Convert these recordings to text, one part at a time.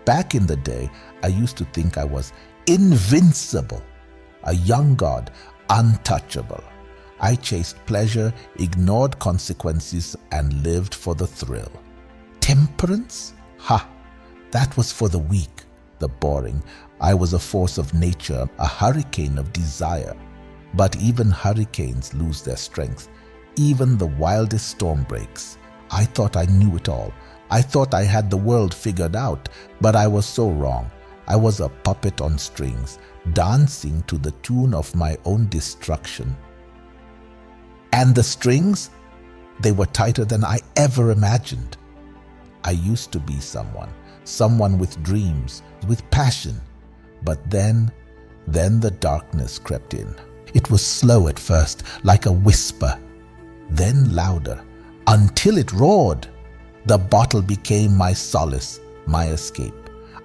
Back in the day, I used to think I was invincible, a young god, untouchable. I chased pleasure, ignored consequences, and lived for the thrill. Temperance? Ha! That was for the weak, the boring. I was a force of nature, a hurricane of desire. But even hurricanes lose their strength. Even the wildest storm breaks. I thought I knew it all. I thought I had the world figured out, but I was so wrong. I was a puppet on strings, dancing to the tune of my own destruction. And the strings? They were tighter than I ever imagined. I used to be someone with dreams, with passion. But then the darkness crept in. It was slow at first, like a whisper, then louder, until it roared. The bottle became my solace, my escape.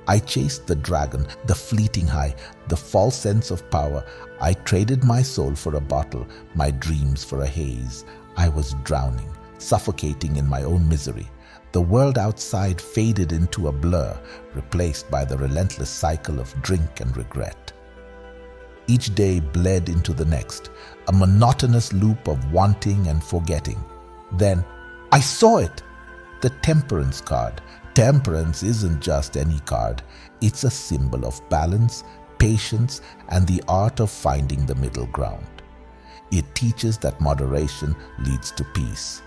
I chased the dragon, the fleeting high, the false sense of power. I traded my soul for a bottle, my dreams for a haze. I was drowning, suffocating in my own misery. The world outside faded into a blur, replaced by the relentless cycle of drink and regret. Each day bled into the next, a monotonous loop of wanting and forgetting. Then I saw it, the Temperance card. Temperance isn't just any card. It's a symbol of balance, patience, and the art of finding the middle ground. It teaches that moderation leads to peace,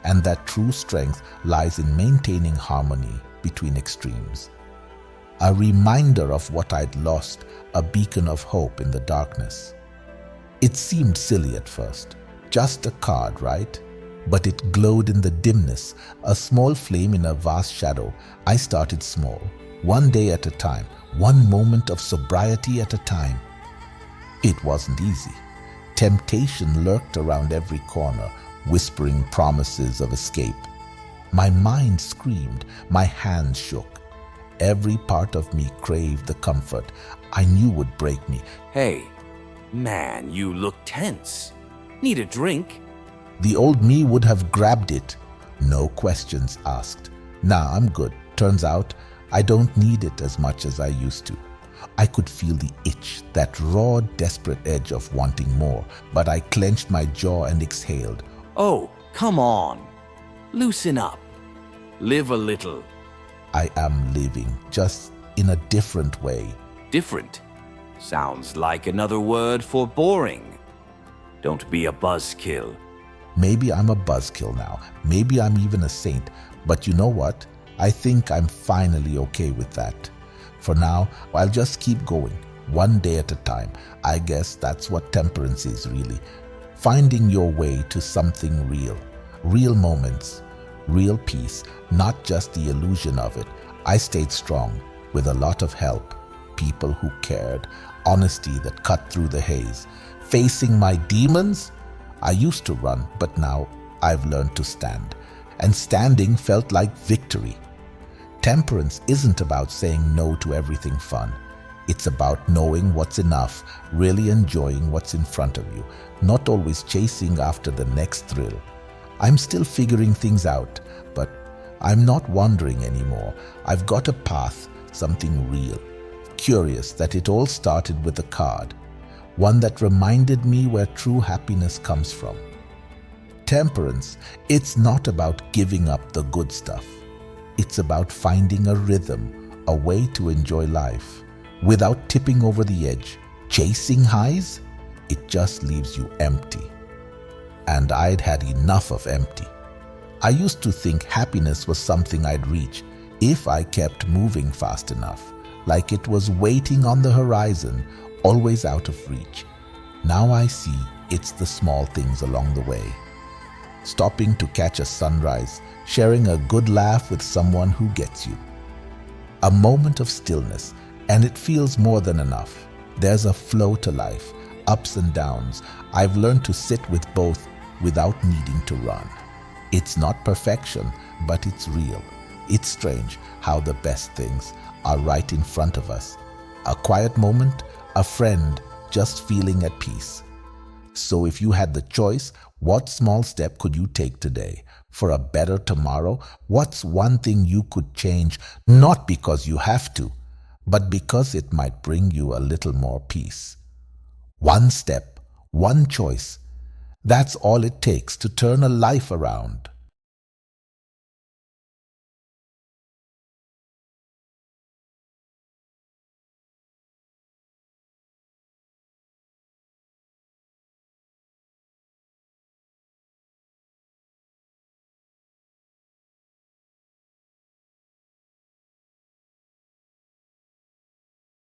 and that true strength lies in maintaining harmony between extremes. A reminder of what I'd lost, a beacon of hope in the darkness. It seemed silly at first, just a card, right? But it glowed in the dimness, a small flame in a vast shadow. I started small, one day at a time, one moment of sobriety at a time. It wasn't easy. Temptation lurked around every corner, whispering promises of escape. My mind screamed, my hands shook. Every part of me craved the comfort I knew would break me. Hey, man, you look tense. Need a drink? The old me would have grabbed it, no questions asked. Nah, I'm good. Turns out, I don't need it as much as I used to. I could feel the itch, that raw, desperate edge of wanting more, but I clenched my jaw and exhaled. Oh, come on. Loosen up. Live a little. I am living, just in a different way. Different? Sounds like another word for boring. Don't be a buzzkill. Maybe I'm a buzzkill now. Maybe I'm even a saint. But you know what? I think I'm finally okay with that. For now, I'll just keep going, one day at a time. I guess that's what temperance is really. Finding your way to something real. Real moments. Real peace, not just the illusion of it. I stayed strong, with a lot of help. People who cared. Honesty that cut through the haze. Facing my demons? I used to run, but now I've learned to stand. And standing felt like victory. Temperance isn't about saying no to everything fun. It's about knowing what's enough, really enjoying what's in front of you, not always chasing after the next thrill. I'm still figuring things out, but I'm not wandering anymore. I've got a path, something real. Curious that it all started with a card. One that reminded me where true happiness comes from. Temperance, it's not about giving up the good stuff. It's about finding a rhythm, a way to enjoy life, without tipping over the edge. Chasing highs, it just leaves you empty. And I'd had enough of empty. I used to think happiness was something I'd reach if I kept moving fast enough, like it was waiting on the horizon, always out of reach. Now I see it's the small things along the way. Stopping to catch a sunrise, sharing a good laugh with someone who gets you. A moment of stillness, and it feels more than enough. There's a flow to life, ups and downs. I've learned to sit with both without needing to run. It's not perfection, but it's real. It's strange how the best things are right in front of us. A quiet moment, a friend, just feeling at peace. So if you had the choice, what small step could you take today? for a better tomorrow? What's one thing you could change, not because you have to, but because it might bring you a little more peace? One step, one choice. That's all it takes to turn a life around.